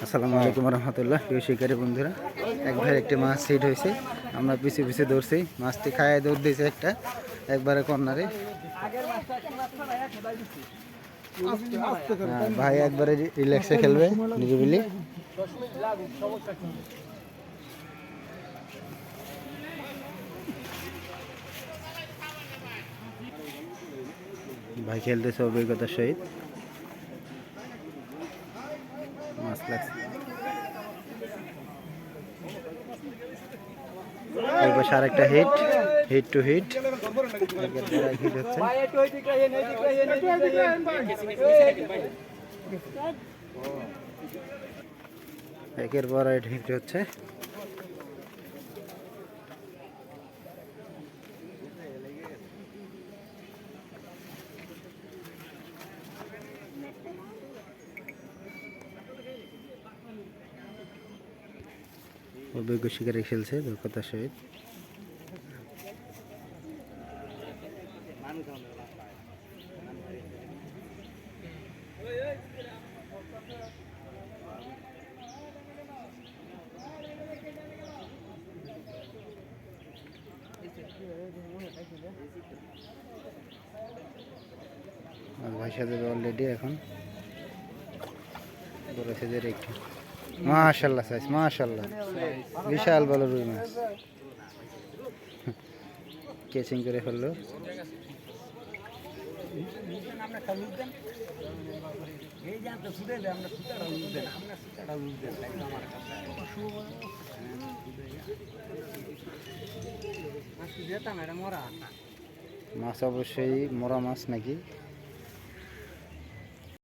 আসসালামু আলাইকুম রহমতুল্লাহ। প্রিয় শিকারী বন্ধুরা, এক ভাই একটি মাছ হিট হয়েছে, আমরা পিছিয়ে পিছিয়ে দৌড়ছি। মাছটি খায় দৌড় দিয়েছে একটা একবারে কর্নারে। ভাই একবারে রিল্যাক্সে খেলবে নিরিবিলি। ভাই খেলতেছে অভিজ্ঞতার সহিত। মাছ লাগছে, এই পাশে আরেকটা hit, hit to hit, hit হচ্ছে। একের পর এক হিট হচ্ছে। অভিজ্ঞ শিকারী খেলছে দক্ষতার সহিত। ভাই সাথে অলরেডি এখন বড় সাইজের একটু, মাশাআল্লাহ সাইজ, মাশাআল্লাহ বিশাল বড় রুই মাছ ক্যাচিং করে ফেললো। মাছ অবশ্যই মরা মাছ নাকি।